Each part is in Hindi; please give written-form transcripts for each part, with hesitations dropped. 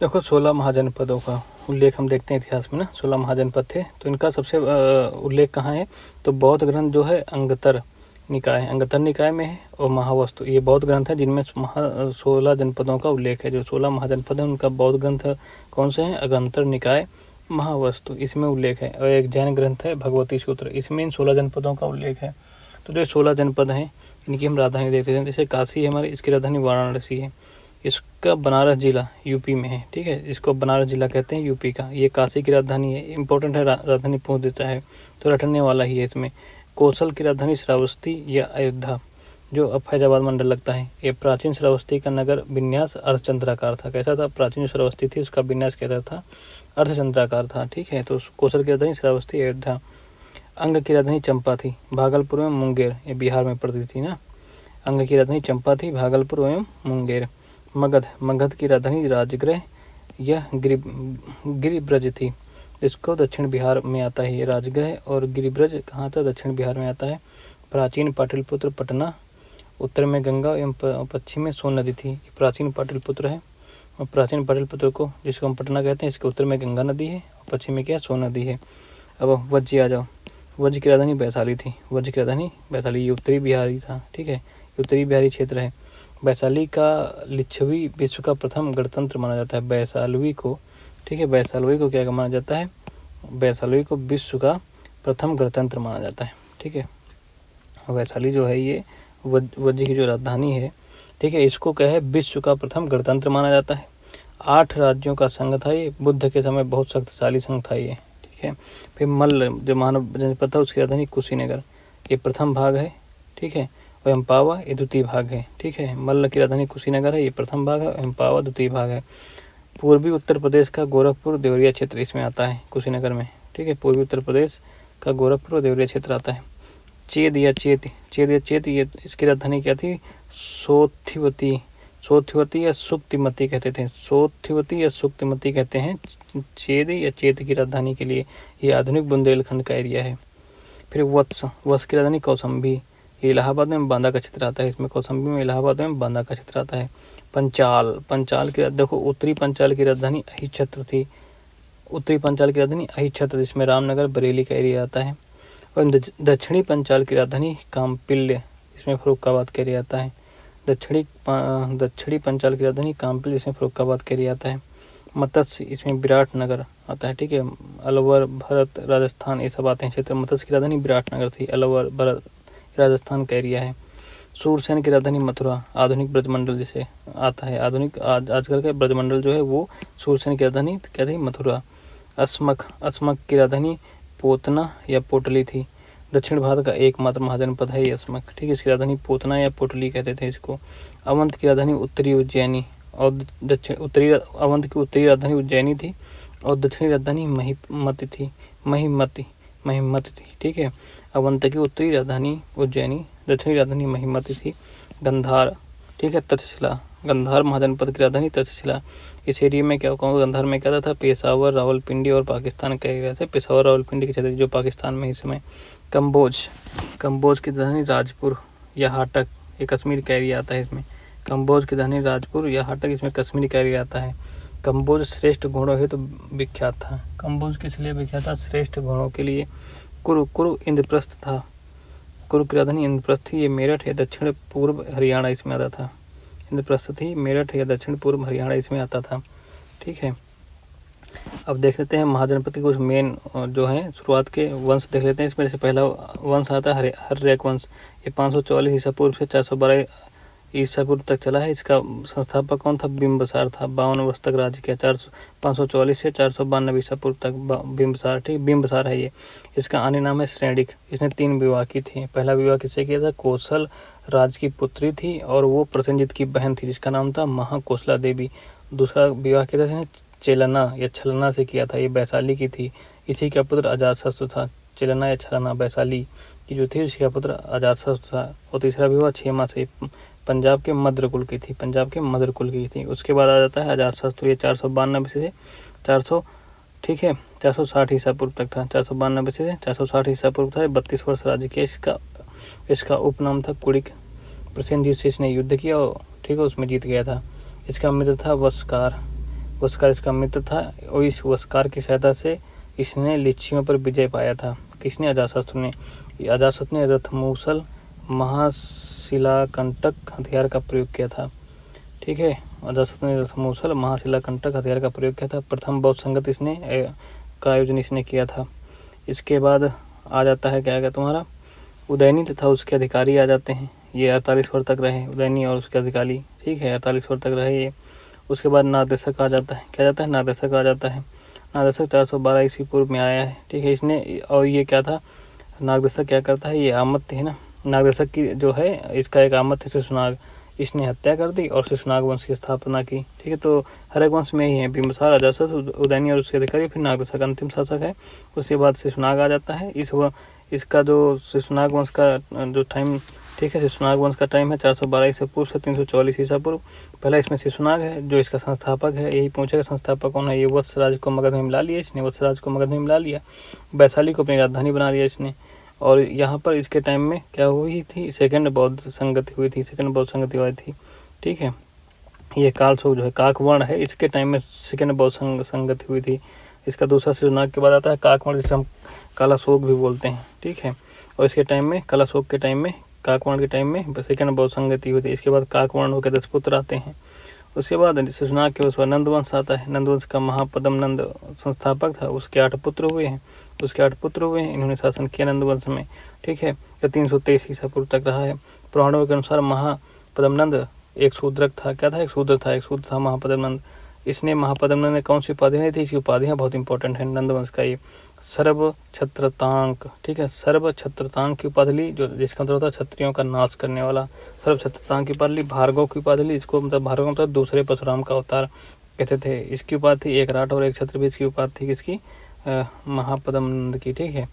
देखो 16 महाजनपदों का उल्लेख हम देखते हैं इतिहास में ना। 16 महाजनपद थे, तो इनका सबसे उल्लेख कहाँ है, तो बौद्ध ग्रंथ जो है अंगतर निकाय में है, और महावस्तु, ये बौद्ध ग्रंथ है जिनमें 16 जनपदों का उल्लेख है। जो 16 महाजनपद है उनका बौद्ध ग्रंथ कौन से हैं, अंगतर निकाय, महावस्तु, इसमें उल्लेख है। और एक जैन ग्रंथ है भगवती सूत्र, इसमें इन 16 जनपदों का उल्लेख है। तो जो 16 जनपद हैं इनकी हम राजधानी देखते हैं। जैसे काशी है हमारी, इसकी राजधानी वाराणसी है। इसका बनारस जिला यूपी में है, ठीक है, इसको बनारस जिला कहते हैं यूपी का। ये काशी की राजधानी है, इंपॉर्टेंट है, राजधानी पूछ देता है तो रटने वाला ही है इसमें। कौशल की राजधानी श्रावस्ती या अयोध्या, जो अब फैजाबाद मंडल लगता है। ये प्राचीन श्रावस्ती का नगर विन्यास अर्धचंद्राकार था। कैसा था, प्राचीन जो श्रावस्ती थी उसका विन्यास कैसा था, अर्धचंद्राकार था, ठीक है। तो कौशल की राजधानी श्रावस्ती, अयोध्या। अंग की राजधानी चंपा थी, भागलपुर में मुंगेर, ये बिहार में पड़ती थी ना। अंग की राजधानी चंपा थी, भागलपुर एवं मुंगेर। मगध की राजधानी राजगृह यह गिरिब्रज थी, इसको दक्षिण बिहार में आता है। ये राजगृह और गिरिब्रज कहाँ था, दक्षिण बिहार में आता है। प्राचीन पाटलिपुत्र पटना, उत्तर में गंगा एवं पश्चिम में सोन नदी थी। प्राचीन पाटलिपुत्र है, और प्राचीन पाटलिपुत्र को जिसको हम पटना कहते हैं, इसके उत्तर में गंगा नदी है और पश्चिम में क्या, सोन नदी है। अब वज्जी आ जाओ। वज्र की राजधानी वैशाली थी, वज्र की राजधानी वैशाली, ये उत्तरी बिहारी था, ठीक है, उत्तरी बिहारी क्षेत्र है। वैशाली का लिच्छवी विश्व का प्रथम गणतंत्र माना जाता है। वैशालवी को, ठीक है, वैशालवी को क्या माना जाता है, वैशालवी को विश्व का प्रथम गणतंत्र माना जाता है, ठीक है। वैशाली जो है ये वज्र की जो राजधानी है, ठीक है, इसको क्या है, विश्व का प्रथम गणतंत्र माना जाता है। 8 राज्यों का संघ था ये, बुद्ध के समय बहुत शक्तिशाली संघ था ये, ठीक है। फिर मल्ल जो मानव जनपद था उसकी राजधानी कुशीनगर, ये प्रथम भाग है, ठीक है। और एम्पावा ये द्वितीय भाग है, ठीक है। मल्ल की राजधानी कुशीनगर है, ये प्रथम भाग है, एम्पावा द्वितीय भाग है। पूर्वी उत्तर प्रदेश का गोरखपुर देवरिया क्षेत्र इसमें आता है, कुशीनगर में, ठीक है। पूर्वी उत्तर प्रदेश का गोरखपुर और देवरिया क्षेत्र आता है। चेद या चेत ये इसकी राजधानी क्या थी, सोथिवती या सुक्तिमती कहते थे, सोथिवती या सुक्तिमती कहते हैं चेद या चेत की राजधानी के लिए। ये आधुनिक बुंदेलखंड का एरिया है। फिर वत्स की राजधानी कौसंबी, ये इलाहाबाद में बांदा का क्षेत्र आता है, इसमें कौसंबी में इलाहाबाद में बांदा का क्षेत्र आता है। पंचाल की, देखो उत्तरी पंचाल की राजधानी अहिच्छत्र थी, उत्तरी पंचाल की राजधानी अहिच्छत्र, जिसमें रामनगर बरेली का एरिया आता है। और दक्षिणी पंचाल की राजधानी काम्पिल्य, इसमें फर्रुखाबाद का एरिया आता है। दक्षिणी पंचाल की राजधानी काम्पिल्य, इसमें फर्रुखाबाद का एरिया आता है। मत्स्य, इसमें विराटनगर आता है, ठीक है। अलवर, भरत, राजस्थान, ये सब आते हैं क्षेत्र। मत्स्य की राजधानी विराटनगर थी, अलवर, भरत, राजस्थान का एरिया है। सूरसेन की राजधानी मथुरा, आधुनिक ब्रजमंडल जिसे आता है, आधुनिक आजकल का ब्रजमंडल जो है वो सूरसेन की राजधानी क्या थी, मथुरा। अस्मक की राजधानी पोतना या पोटली थी, दक्षिण भारत का एकमात्र महाजनपद है ये अस्मक, ठीक है। इसकी राजधानी पोतना या पोटली कहते थे इसको। अवंत की राजधानी उत्तरी उज्जैनी और अवंत की उत्तरी राजधानी उज्जैनी थी और दक्षिणी राजधानी महिमती थी, ठीक है। अवंत की उत्तरी राजधानी उज्जैनी, दक्षिणी राजधानी महिमती थी। गंधार, ठीक है, तक्षशिला, गंधार महाजनपद की राजधानी तक्षशिला। इस एरिया में क्या कहूँगा, गंधार में क्या था, पेशावर, रावलपिंडी और पाकिस्तान का एरिया थे। पेशावर, रावलपिंडी के क्षेत्र जो पाकिस्तान में इस समय। कम्बोज की राजधानी राजपुर या हाटक, ये कश्मीर का एरिया आता है इसमें। कम्बोज की राजधानी राजपुर या हाटक, इसमें कश्मीर का एरिया आता है। कम्बोज श्रेष्ठ घोड़ों हेतु विख्यात था। कम्बोज किस लिए विख्यात था, श्रेष्ठ घोड़ों के लिए। कुरु इंद्रप्रस्थ था, कुरु की राजधानी इंद्रप्रस्थ थी, ये मेरठ या दक्षिण पूर्व हरियाणा इसमें आता था। इंद्रप्रस्थ थी, मेरठ या दक्षिण पूर्व हरियाणा इसमें आता था, ठीक है। अब देख लेते हैं महाजनपद के कुछ मेन जो हैं शुरुआत के वंश देख लेते हैं। इसमें से पहला वंश आता है हर्यक वंश, ये 544 ईसा पूर्व से 412 ईसा पूर्व तक चला है। इसका संस्थापक कौन था, बिंबसार था। 52 वर्ष तक राज्य किया, 544 से 492 ईसा पूर्व तक बिंबसार, ठीक, बिंबसार है ये। इसका अन्य नाम है श्रेणिक। इसने 3 विवाह की थी। पहला विवाह किससे किया था, कौशल राज की पुत्री थी और वो प्रसेनजीत की बहन थी जिसका नाम था महाकोशला देवी। दूसरा विवाह किया था चेलना या छलना से किया था, ये वैशाली की थी। इसी का पुत्र अजातशत्रु था। चेलना या छलना वैशाली की जो थी, इसका पुत्र अजातशत्रु था। और तीसरा विवाह क्षेमा से, पंजाब के मद्र कुल की थी, पंजाब के मद्र कुल की थी। उसके बाद आ जाता है अजातशत्रु, ये 492 से 400, ठीक है, 460 ईसा पूर्व तक था। 492 से 460 ईसा पूर्व था। 32 वर्ष राज्य किया। इसका उपनाम था कुड़िक। प्रसेनजीत से इसने युद्ध किया और, ठीक है, उसमें जीत गया था। इसका मित्र था वस्कार। वस्कार इसका मित्र था और इस वस्कार की सहायता से इसने लिच्छियों पर विजय पाया था। किसने? अजातशत्रु ने। अजातशत्रु ने रथमूसल महाशिलाकंटक हथियार का प्रयोग किया था। ठीक है, अजातशत्रु ने रथमूसल महाशिलाकंटक हथियार का प्रयोग किया था। प्रथम बौद्ध संगत इसने का आयोजन इसने किया था। इसके बाद आ जाता है क्या तुम्हारा उदयनी तथा उसके अधिकारी आ जाते हैं। ये 48 वर्ष तक रहे उदयनी और उसके अधिकारी। ठीक है, 48 वर्ष तक रहे ये। उसके बाद नागदेशक आ जाता है। क्या जाता है? नागदेशक आ जाता है। नागदेशक 412 ईस्वी पूर्व में आया है। ठीक है, इसने और ये क्या था, नागदेशक क्या करता है, ये आमत्य है ना, नागदेशक की जो है इसका एक आमत्य शिशुनाग, इसने हत्या कर दी और शिशुनाग वंश की स्थापना की। ठीक है, तो हर एक वंश में ही है, बिंबिसार, अजातशत्रु, उदयनी और उसके अधिकारी, फिर नागदेशक अंतिम शासक है। उसके बाद शिशुनाग आ जाता है। इसका जो शिशुनाग वंश का जो टाइम, ठीक है, शिशुनाग वंश का टाइम है 412 ईसा पूर्व से 344 ईसा पूर्व। पहला इसमें शिशुनाग है जो इसका संस्थापक है। यही पूछेगा संस्थापक कौन है। ये वत्सराज को मगध में मिला लिया इसने, वत्सराज को मगध में मिला लिया, वैशाली को अपनी राजधानी बना लिया इसने। और यहाँ पर इसके टाइम में क्या हुई थी, सेकंड बौद्ध संगति हुई थी, सेकंड बौद्ध संगति हुई थी। ठीक है, ये कालशोक जो है काकवर्ण है, इसके टाइम में सेकंड बौद्ध संगति हुई थी। इसका दूसरा शिशुनाग के बाद आता है काकवर्ण, जिसे हम कालाशोक भी बोलते हैं। ठीक है, और इसके टाइम में कालाशोक के टाइम में, काकवर्ण के टाइम में सेकंड बौद्ध संगति हुई थी। इसके बाद काकवर्ण होकर 10 पुत्र आते हैं। उसके बाद शिशुनाग के उसके बाद नंदवंश आता है। नंदवंश का महापद्म नंद संस्थापक था, उसके 8 पुत्र हुए हैं। इन्होंने शासन किया नंदवंश में। ठीक है, यह 323 ईसा पूर्व तक रहा है। पुराणों के अनुसार महापद्म नंद एक शूद्रक था। क्या था? एक शूद्र था महापद्म नंद। इसने महापद्म नंद ने कौन सी उपाधि नहीं थी? इसकी उपाधियाँ बहुत इंपॉर्टेंट है नंदवंश का। ये सर्व छत्रतांक, ठीक है, सर्व छत्रतांक की उपाधि ली, जो जिसका मतलब होता है क्षत्रियों का नाश करने वाला। सर्व छत्रतांक की उपाधि ली। भार्गव की उपाधि ली, इसको मतलब भार्गव मतलब दूसरे परशुराम का अवतार कहते थे। इसकी उपाधि थी एक राठ और एक छत्र भी इसकी उपाधि थी किसकी? महापद्म नंद की। ठीक है,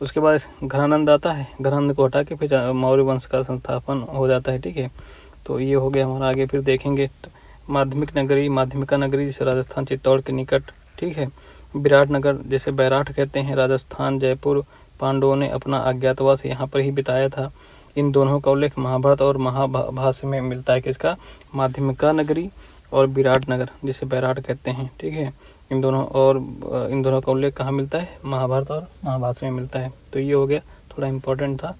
उसके बाद घनानंद आता है। घनानंद को हटा के फिर मौर्य वंश का संस्थापन हो जाता है। ठीक है, तो ये हो गया हमारा। आगे फिर देखेंगे माध्यमिका नगरी जैसे राजस्थान चित्तौड़ के निकट। ठीक है, विराट नगर जैसे बैराठ कहते हैं, राजस्थान जयपुर। पांडवों ने अपना अज्ञातवास यहाँ पर ही बिताया था। इन दोनों का उल्लेख महाभारत और महाभाष्य में मिलता है। किसका? माध्यमिका नगरी और विराट नगर जिसे बैराठ कहते हैं। ठीक है, इन दोनों का उल्लेख कहाँ मिलता है? महाभारत और महाभाष्य में मिलता है। तो ये हो गया, थोड़ा इम्पोर्टेंट था।